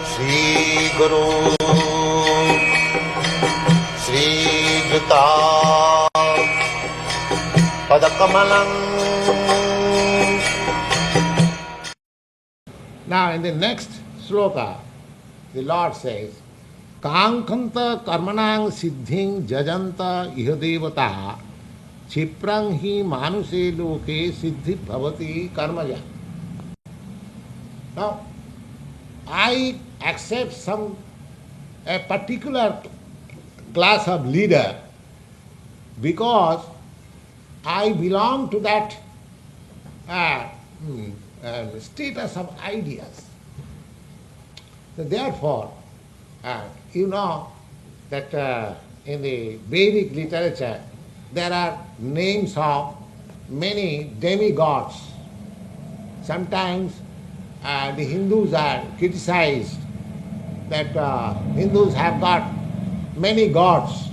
Shri Guru Shri Juta Padakamalam. Now in the next sloka, the Lord says, Kankanta karmanang siddhing jajanta ihadevata chiprang hi manuse loke siddhi bhavati karmaja. Now, I accept a particular class of leader because I belong to that status of ideas. So therefore, you know that in the Vedic literature there are names of many demigods. Sometimes the Hindus are criticized that Hindus have got many gods,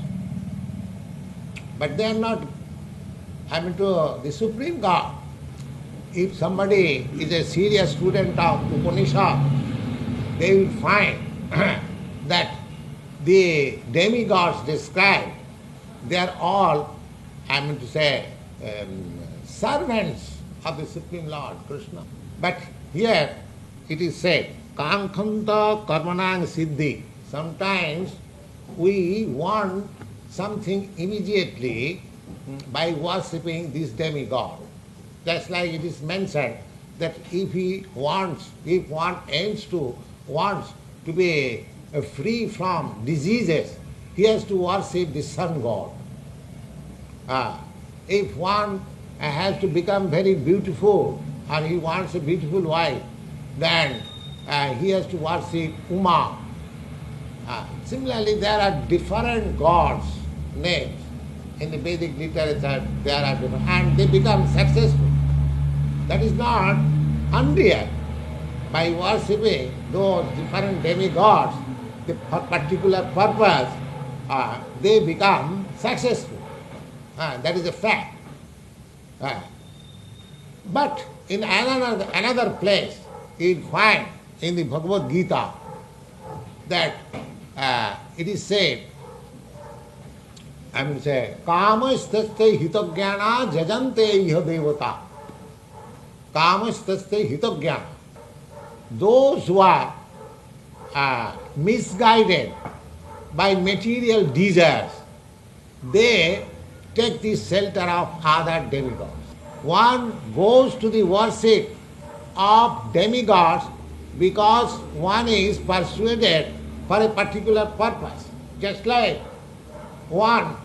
but they are not, to the Supreme God. If somebody is a serious student of Upanishad, they will find that the demigods described, they are all, servants of the Supreme Lord, Krishna. But here it is said, Kankhanta karmanang siddhi. Sometimes we want something immediately by worshipping this demigod. Just like it is mentioned that if one wants to be free from diseases, he has to worship the sun god. If one has to become very beautiful or he wants a beautiful wife, then he has to worship Uma. Similarly, there are different gods' names. In the Vedic literature, there are different, and they become successful. That is not unreal. By worshipping those different demigods, the particular purpose, they become successful. That is a fact. But in another place, you find in the Bhagavad Gita that it is said, Kamastasya hitagyana jajante iha devata. Kamastasya hitagyana. Those who are misguided by material desires, they take the shelter of other demigods. One goes to the worship of demigods because one is persuaded for a particular purpose. Just like one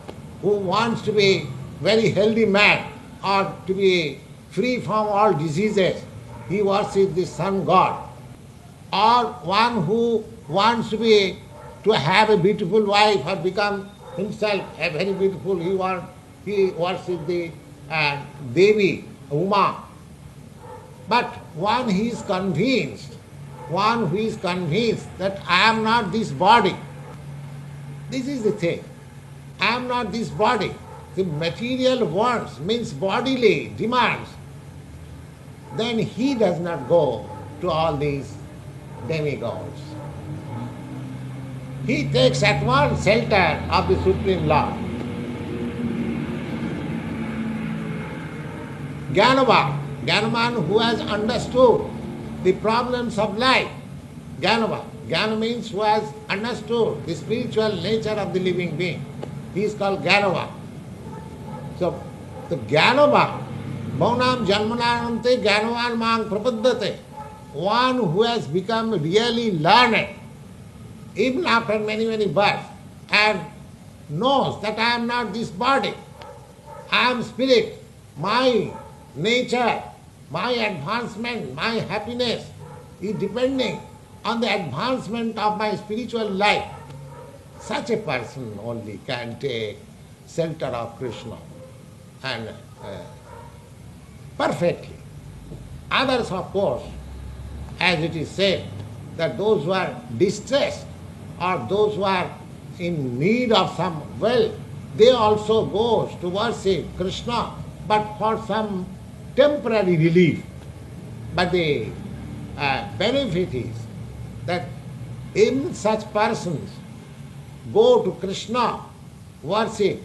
who wants to be very healthy man or to be free from all diseases, he worships the sun god. Or one who wants to have a beautiful wife or become himself a very beautiful, he worships the Devi, Uma. But one who is convinced that I am not this body. This is the thing. I am not this body. The material wants means bodily demands. Then he does not go to all these demigods. He takes at once shelter of the Supreme Lord. Jnanavan who has understood the problems of life. Jnana means who has understood the spiritual nature of the living being. He is called Jnanavan. So, the Jnanavan, Bhaunam Janmanante Jnanavan Mang Prapaddate, one who has become really learned, even after many, many births, and knows that I am not this body, I am spirit, my nature, my advancement, my happiness is depending on the advancement of my spiritual life. Such a person only can take shelter of Krishna and perfectly. Others, of course, as it is said, that those who are distressed or those who are in need of some wealth, they also go to worship Krishna, but for some temporary relief. But the benefit is that in such persons go to Krishna worship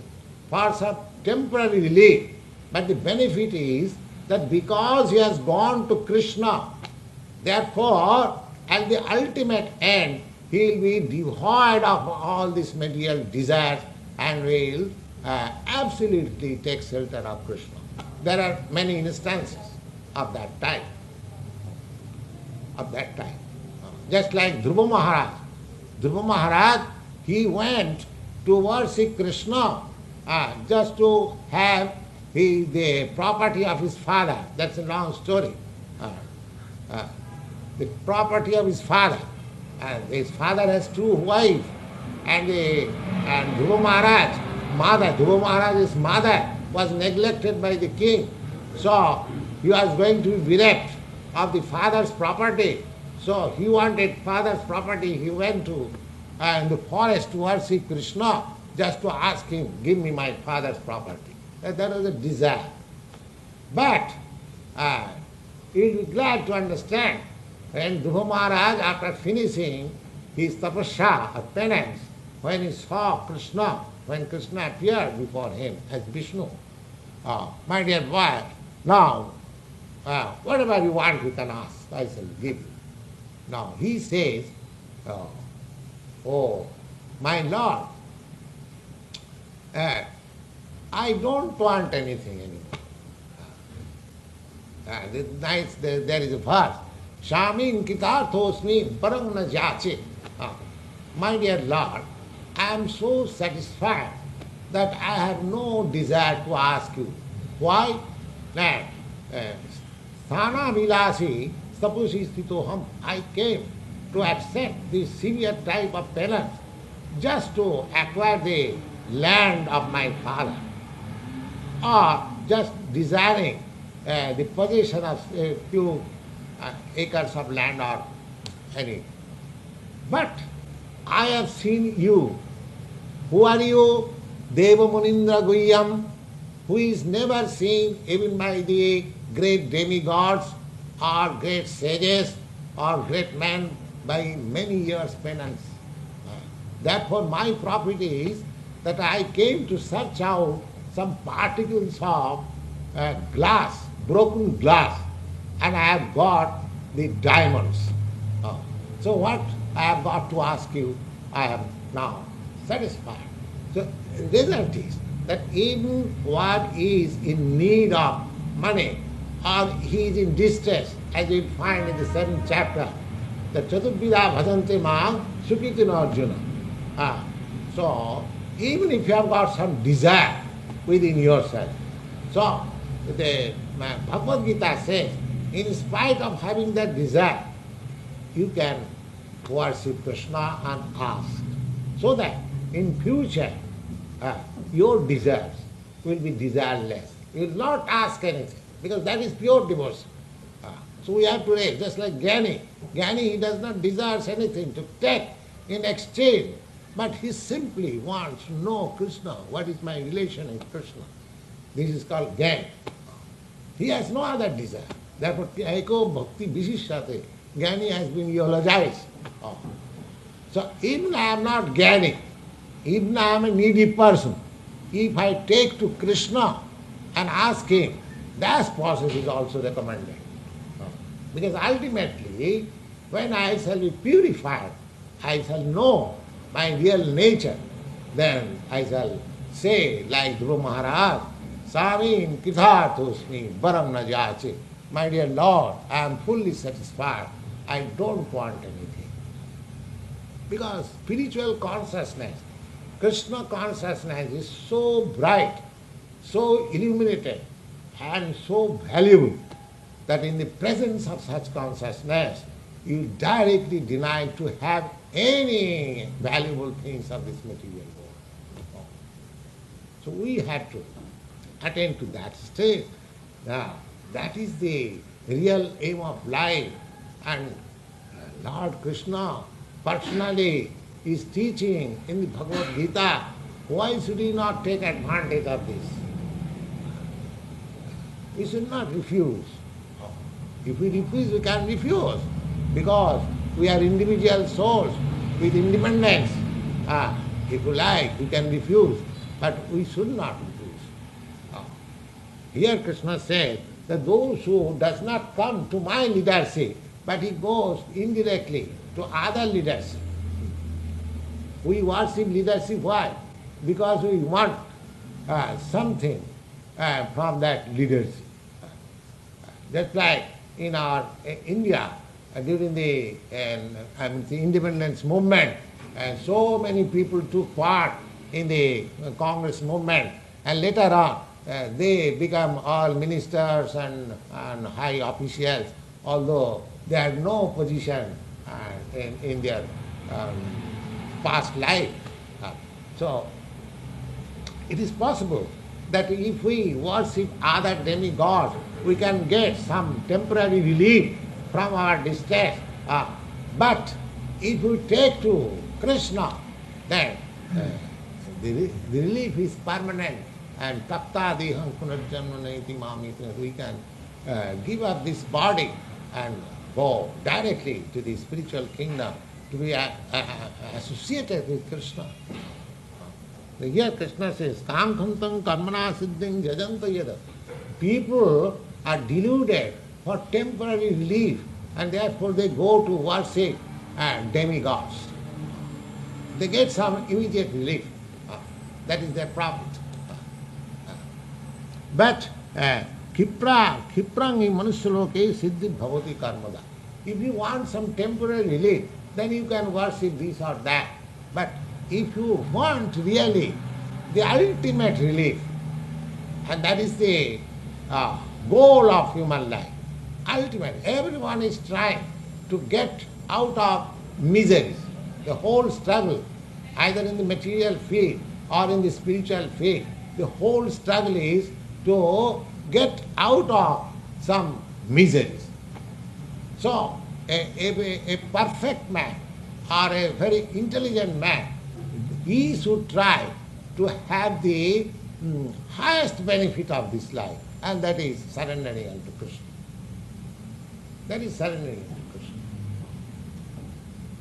for some temporary relief. But the benefit is that because he has gone to Krishna, therefore at the ultimate end he will be devoid of all these material desires and will absolutely take shelter of Krishna. There are many instances of that type. Just like Dhruva Maharaj. Dhruva Maharaj, he went to worship Krishna just to have the property of his father. That's a long story. The property of his father. His father has two wives, and Dhruva Maharaj's mother was neglected by the king. So he was going to be bereft of the father's property. So he wanted father's property. He went to in the forest to worship Krishna just to ask him, give me my father's property. That was a desire. But you'll be glad to understand when Dhruva Maharaj, after finishing his tapasya or penance, when he saw Krishna, when Krishna appeared before him as Vishnu, my dear boy, now whatever you want you can ask, I shall give you. Now he says, oh, my Lord, I don't want anything anymore. There is a verse, Shamin kitarthosmi parang na jache. My dear Lord, I am so satisfied that I have no desire to ask you. Why? That Sthana vilasi tapusi stitoham. I came to accept this severe type of penance just to acquire the land of my father, or just desiring the possession of a few acres of land or any. But I have seen you. Who are you? Deva Munindra Guhyam, who is never seen even by the great demigods or great sages or great men by many years penance. Therefore my profit is that I came to search out some particles of glass, broken glass, and I have got the diamonds. So what I have got to ask you, I am now satisfied. So the result is that even what is in need of money or he is in distress, as we find in the 7th chapter, the Chaturbhida Bhajante Mam Sukhitina Arjuna. So even if you have got some desire within yourself, so the Bhagavad Gita says, in spite of having that desire, you can worship Krishna and ask, so that in future your desires will be desireless. You will not ask anything, because that is pure devotion. So we have to raise, just like Jnani. Jnani, he does not desire anything to take in exchange, but he simply wants to know Krishna, what is my relation with Krishna. This is called Jnana. He has no other desire. Therefore, Eko Bhakti Vishishyate, Jnani has been eulogized. So even I am not Jnani, even I am a needy person, if I take to Krishna and ask him, that process is also recommended. Because ultimately, when I shall be purified, I shall know my real nature, then I shall say, like Dhruva Maharaj, Samin kitharthosmi varam na jache. My dear Lord, I am fully satisfied. I don't want anything. Because spiritual consciousness, Krishna consciousness is so bright, so illuminated, and so valuable that in the presence of such consciousness, you directly deny to have any valuable things of this material world. So we have to attain to that state. Now, that is the real aim of life. And Lord Krishna personally is teaching in the Bhagavad Gita, why should he not take advantage of this? we should not refuse. If we refuse, we can refuse, because we are individual souls with independence. If you like, we can refuse, but we should not refuse. Here Krishna said that those who does not come to my leadership, but he goes indirectly to other leadership. We worship leadership, why? Because we want something from that leadership. Just like in our India, during the independence movement, so many people took part in the Congress movement, and later on they become all ministers and high officials, although they had no position in their past life. So it is possible that if we worship other demigods, we can get some temporary relief from our distress. But if we take to Krishna, then the relief is permanent. And tapta deham punarjanmaneti mamiti, we can give up this body and go directly to the spiritual kingdom to be associated with Krishna. Here Krishna says, Kankhantam karmana siddhing jajanta yada. People are deluded for temporary relief, and therefore they go to worship demigods. They get some immediate relief. That is their profit. But Kiprangi Manusaloke Siddhi Bhavati Karmada. If you want some temporary relief, then you can worship this or that. But if you want really the ultimate relief, and that is the goal of human life, ultimate, everyone is trying to get out of miseries. The whole struggle, either in the material field or in the spiritual field, the whole struggle is to get out of some miseries. So, a perfect man or a very intelligent man, he should try to have the highest benefit of this life, and that is surrendering unto Krishna. That is surrendering unto Krishna.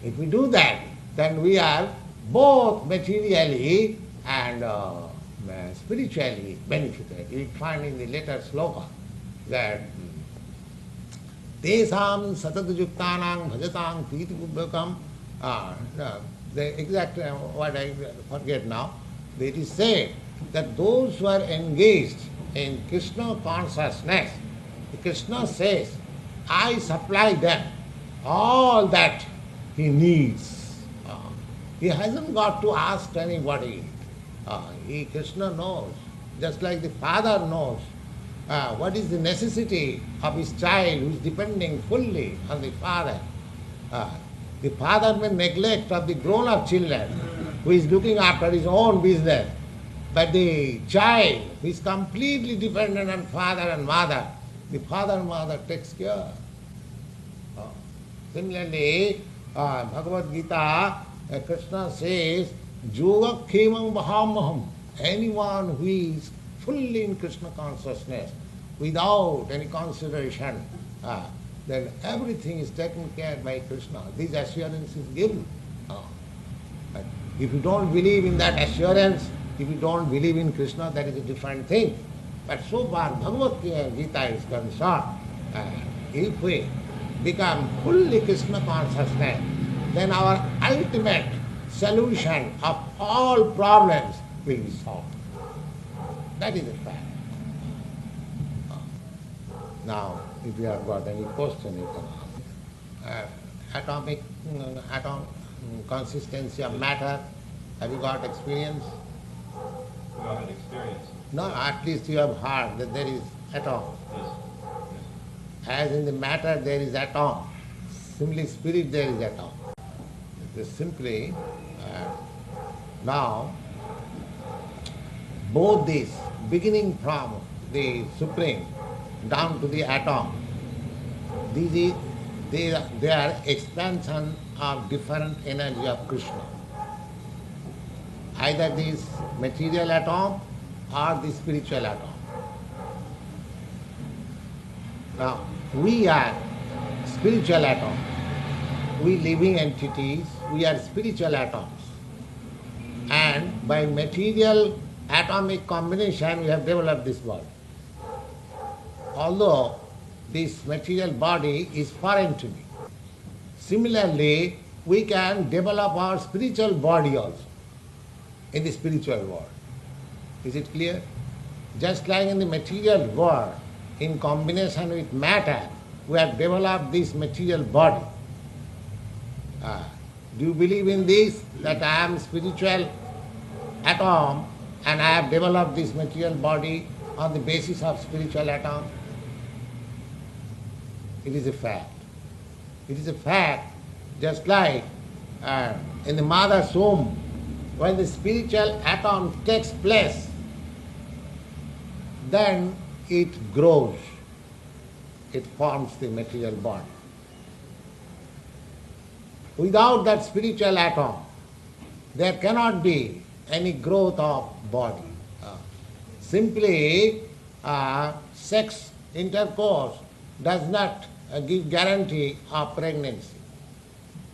If we do that, then we are both materially and spiritually benefited. You find in the later sloka that Tesam satadjuktanang bhajatang priti bubbakam, the exact what I forget now, it is said that those who are engaged in Krishna consciousness, Krishna says, I supply them all that he needs. He hasn't got to ask anybody. Krishna knows, just like the father knows what is the necessity of his child who is depending fully on the father. The father may neglect of the grown-up children who is looking after his own business, but the child who is completely dependent on father and mother, the father and mother takes care. Similarly, Bhagavad Gita, Krishna says, Yoga Khemang Mahamaham. Anyone who is fully in Krishna consciousness, without any consideration, then everything is taken care by Krishna. This assurance is given. But if you don't believe in that assurance, if you don't believe in Krishna, that is a different thing. But so far Bhagavad Gita is concerned, if we become fully Krishna consciousness, then our ultimate solution of all problems will be solved. That is a fact. Now, if you have got any question, you can ask. Atomic consistency of matter, have you got experience? Not an experience. No, at least you have heard that there is atom. Yes. As in the matter there is atom, simply spirit there is atom. It is simply now both these, beginning from the Supreme down to the atom, they are expansion of different energy of Krishna. Either this material atom or the spiritual atom. Now, we are spiritual atoms. We living entities, we are spiritual atoms. And by material atomic combination, we have developed this body. Although this material body is foreign to me. Similarly, we can develop our spiritual body also in the spiritual world. Is it clear? Just like in the material world, in combination with matter, we have developed this material body. Do you believe in this? That I am spiritual atom and I have developed this material body on the basis of spiritual atom? It is a fact. It is a fact, just like in the mother's womb, when the spiritual atom takes place, then it grows, it forms the material body. Without that spiritual atom, there cannot be any growth of body. Simply, sex intercourse does not give guarantee of pregnancy.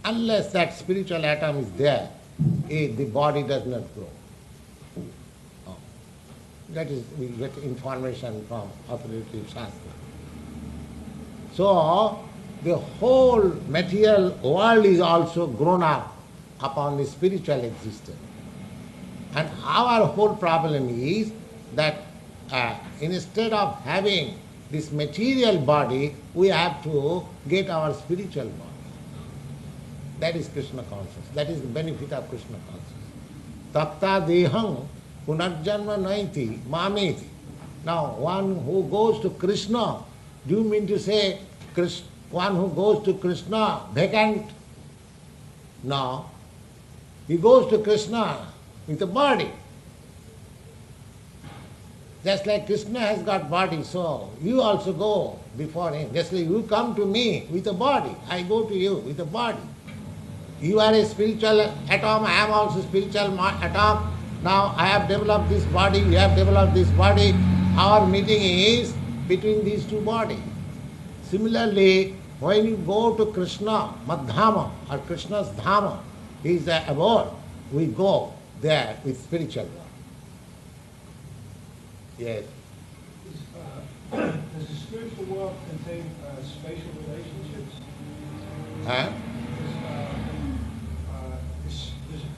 Unless that spiritual atom is there, the body does not grow. That is, we get information from authoritative Shastra. So, the whole material world is also grown up upon the spiritual existence. And our whole problem is that instead of having this material body, we have to get our spiritual body. That is Krishna consciousness. That is the benefit of Krishna consciousness. Tatta deham punarjanma naiti mameti. Now, one who goes to Krishna, do you mean to say one who goes to Krishna vacant? No. He goes to Krishna with a body. Just like Krishna has got body, so you also go before him. Just like you come to me with a body, I go to you with a body. You are a spiritual atom, I am also spiritual atom. Now I have developed this body, you have developed this body. Our meeting is between these two bodies. Similarly, when you go to Krishna, Madhama, or Krishna's Dhama, he is the abode, we go there with spiritual body. Yes. Does the spiritual world contain spatial relationships? Huh?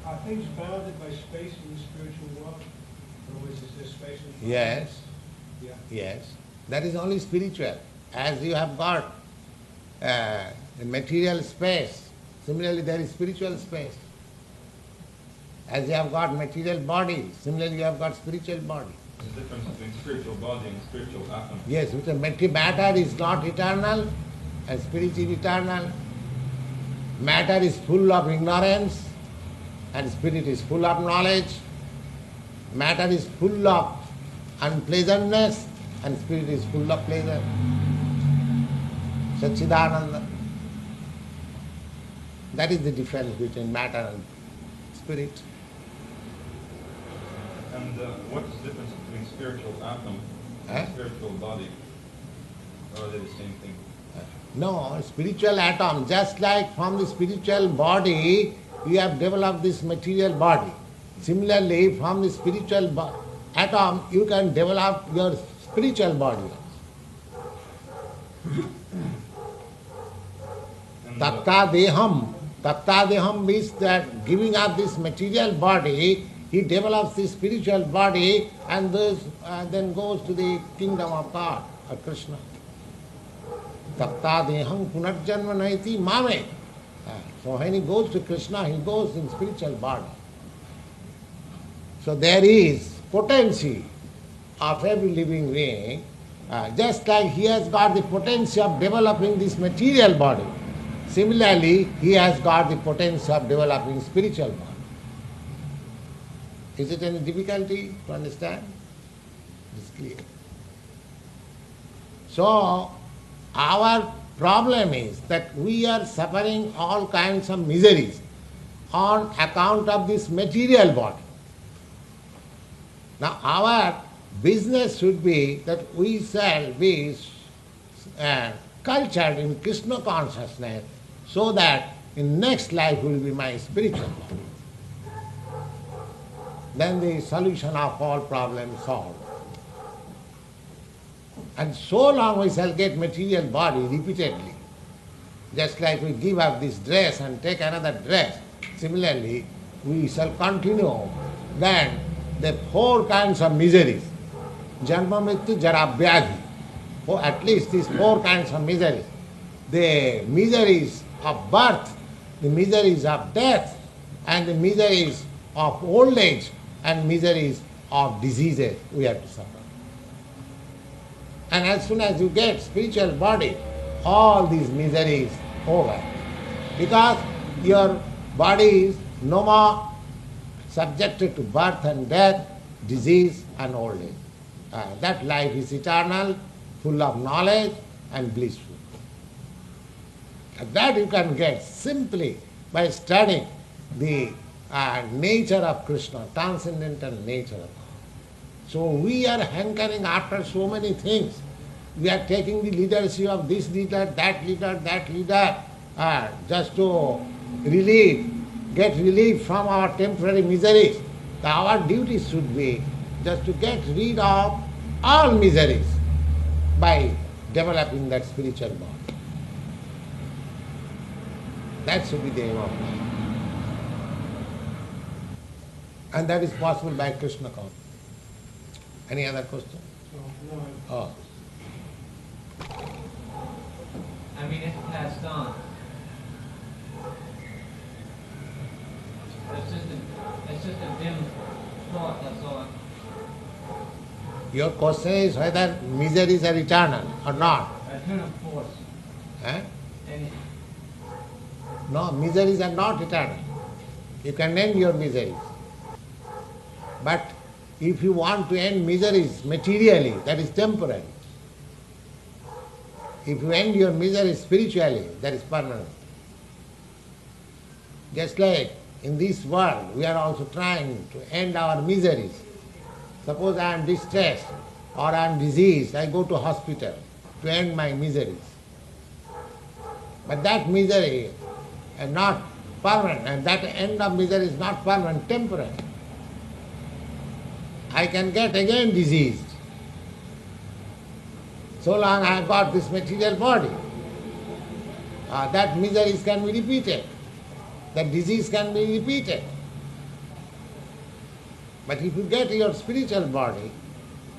Are things bounded by space in the spiritual world? Or is there space in Yes. Yeah. Yes. That is only spiritual. As you have got the material space, similarly there is spiritual space. As you have got material body, similarly you have got spiritual body. The difference between spiritual body and spiritual atom. Yes, with the matter is not eternal and spirit is eternal. Matter is full of ignorance and spirit is full of knowledge. Matter is full of unpleasantness and spirit is full of pleasure. Satchidananda. That is the difference between matter and spirit. And what's the difference between spiritual atom and spiritual body? Or are they the same thing? No, spiritual atom, just like from the spiritual body, you have developed this material body. Similarly, from the spiritual atom, you can develop your spiritual body. Tatta deham means that giving up this material body, he develops the spiritual body and then goes to the kingdom of God or Krishna. Tatta deham punarjanma naiti mame. So when he goes to Krishna, he goes in spiritual body. So there is potency of every living being, just like he has got the potency of developing this material body. Similarly, he has got the potential of developing spiritual body. Is it any difficulty to understand? It's clear. So, our problem is that we are suffering all kinds of miseries on account of this material body. Now, our business should be that we shall be cultured in Krishna consciousness so that in next life will be my spiritual body. Then the solution of all problems solved. And so long we shall get material body repeatedly. Just like we give up this dress and take another dress, similarly we shall continue then the four kinds of miseries. Janma mrityu jara vyadhi. For at least these four kinds of miseries. The miseries of birth, the miseries of death, and the miseries of old age, and miseries of diseases we have to suffer. And as soon as you get spiritual body, all these miseries over. Because your body is no more subjected to birth and death, disease and old age. That life is eternal, full of knowledge and blissful. And that you can get simply by studying the nature of Krishna, transcendental nature of God. So we are hankering after so many things. We are taking the leadership of this leader, that leader, just to get relief from our temporary miseries. Our duty should be just to get rid of all miseries by developing that spiritual body. That should be the aim of life. And that is possible by Krishna consciousness. Any other question? No, Oh. I mean, it's passed on. It's just a dim thought, that's all. Your question is whether miseries are eternal or not. Eternal force. Eh? And No, miseries are not eternal. You can end your miseries. But if you want to end miseries materially, that is temporary. If you end your miseries spiritually, that is permanent. Just like in this world, we are also trying to end our miseries. Suppose I am distressed or I am diseased, I go to hospital to end my miseries. But that misery is not permanent, and that end of misery is not permanent, temporary. I can get again diseased. So long I have got this material body. That miseries can be repeated. That disease can be repeated. But if you get your spiritual body,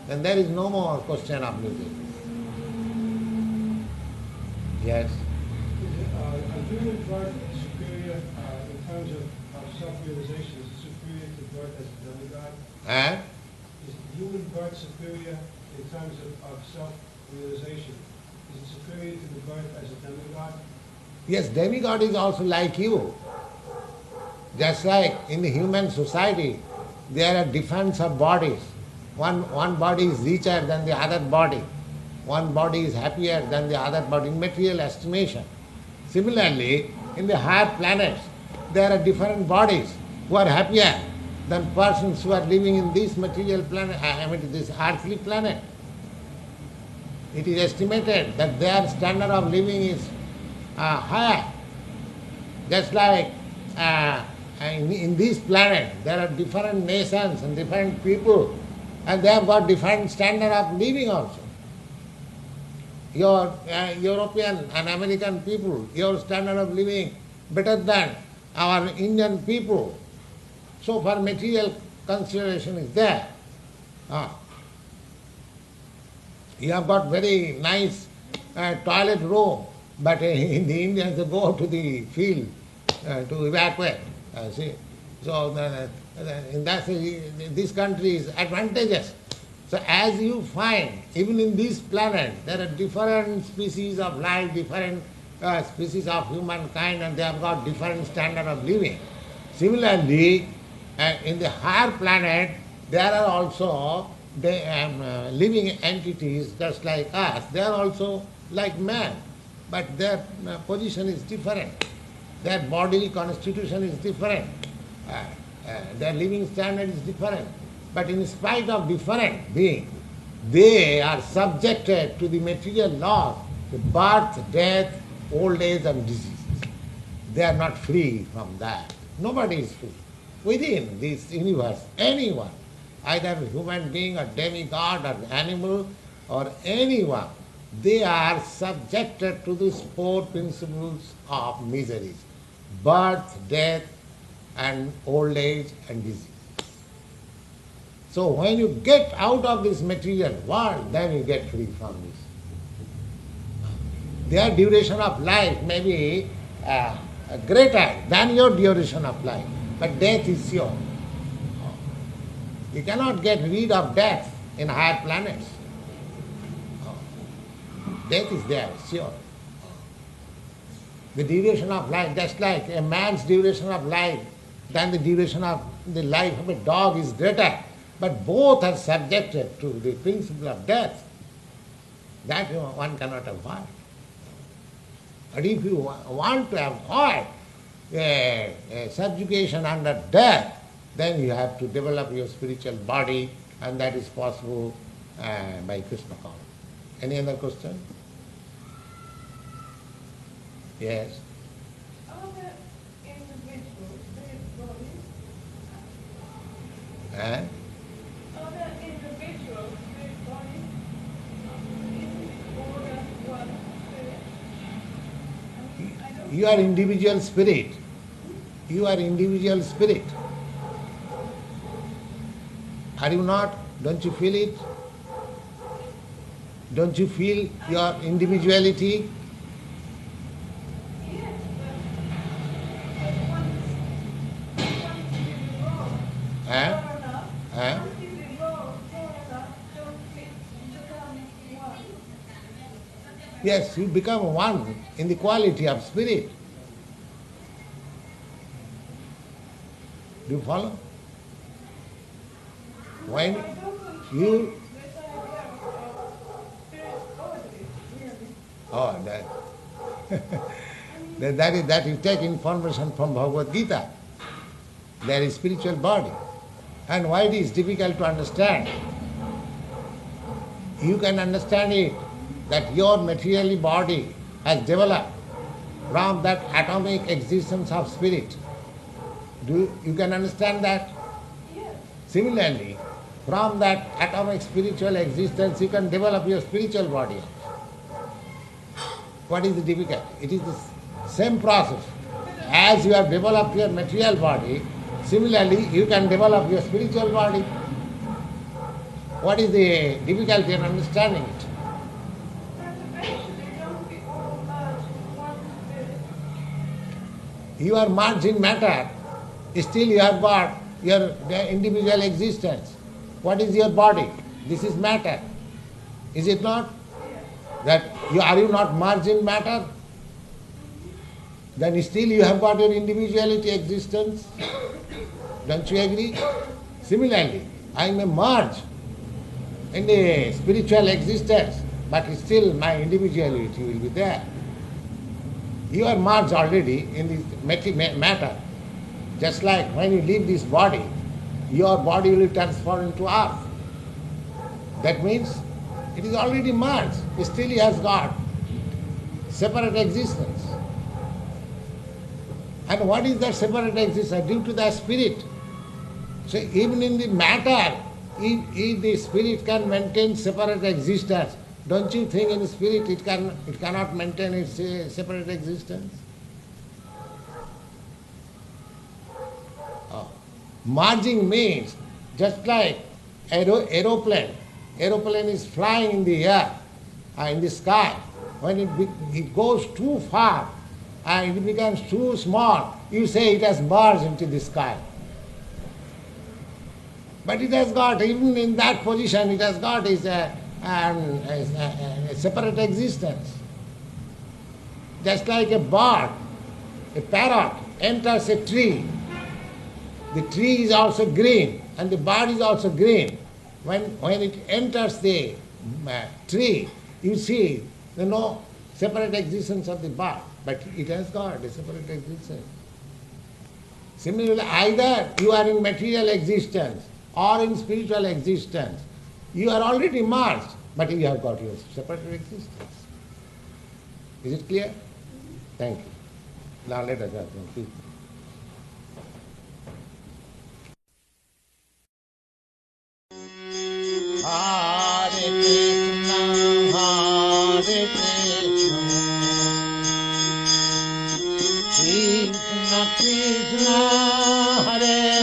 then there is no more question of misery. Yes? A human birth is superior in terms of self-realization, is it superior to birth as a demigod? Eh? Is human birth superior in terms of self-realization? Is it superior to the birth as a demigod? Yes, demigod is also like you. Just like in the human society, there are difference of bodies. One body is richer than the other body. One body is happier than the other body in material estimation. Similarly, in the higher planets, there are different bodies who are happier than persons who are living in this material planet, this earthly planet. It is estimated that their standard of living is higher. Just like in this planet, there are different nations and different people, and they have got different standard of living also. Your European and American people, your standard of living better than our Indian people. So far material consideration is there. You have got very nice toilet room, but in the Indians they go to the field to evacuate. See, so in that this country is advantageous. So as you find, even in this planet, there are different species of life, different species of humankind, and they have got different standard of living. Similarly, in the higher planet, there are also living entities just like us. They are also like man, but their position is different. Their bodily constitution is different. Their living standard is different. But in spite of different being, they are subjected to the material laws The birth, death, old age and disease. They are not free from that. Nobody is free. Within this universe, anyone, either a human being or demigod or animal or anyone, they are subjected to these four principles of miseries: birth, death, and old age and disease. So when you get out of this material world, then you get free from this. Their duration of life may be greater than your duration of life, but death is sure. You cannot get rid of death in higher planets. Death is there, sure. The duration of life, just like a man's duration of life, then the duration of the life of a dog is greater, but both are subjected to the principle of death. That one cannot avoid. But if you want to avoid a subjugation under death, then you have to develop your spiritual body, and that is possible by Krishna consciousness. Any other question? Yes. Are there individual spirit bodies? Eh? Are there individual spirit bodies? Or just one spirit? I don't You are individual spirit. You are individual spirit. Are you not? Don't you feel it? Don't you feel your individuality? Yes, but once you evolve Eh? far enough, Eh? once you evolve far enough, don't you become one? Yes, you become one in the quality of spirit. Do you follow? When I don't you this idea of spirit bodies, really. oh that you take information from Bhagavad Gita. There is spiritual body. And why it is difficult to understand? You can understand it that your material body has developed from that atomic existence of spirit. You can understand that? Yes. Similarly, from that atomic spiritual existence, you can develop your spiritual body. What is the difficulty? It is the same process. As you have developed your material body, similarly, you can develop your spiritual body. What is the difficulty in understanding it? But eventually, don't we all merge in one spirit? You are merged in matter, still you have got your individual existence. What is your body? This is matter. Is it not? Are you not merged in matter? Then still you have got your individuality existence. Don't you agree? Similarly, I may merge in the spiritual existence, but still my individuality will be there. You are merged already in this matter. Just like when you leave this body, your body will transform into earth. That means it is already merged. Still he has got separate existence. And what is that separate existence? Due to the spirit. So even in the matter, if the spirit can maintain separate existence, don't you think in the spirit it cannot maintain its separate existence? Merging means just like aeroplane. Aeroplane is flying in the air, in the sky. When it goes too far and it becomes too small, you say it has merged into the sky. But it has got, even in that position, it has got its a separate existence. Just like a bird, a parrot enters a tree. The tree is also green and the bird is also green. When it enters the tree, you see no separate existence of the bird, but it has got a separate existence. Similarly, either you are in material existence or in spiritual existence, you are already merged, but you have got your separate existence. Is it clear? Thank you. Now let us have please. Hare Krishna, Hare Krishna, Krishna Krishna, Hare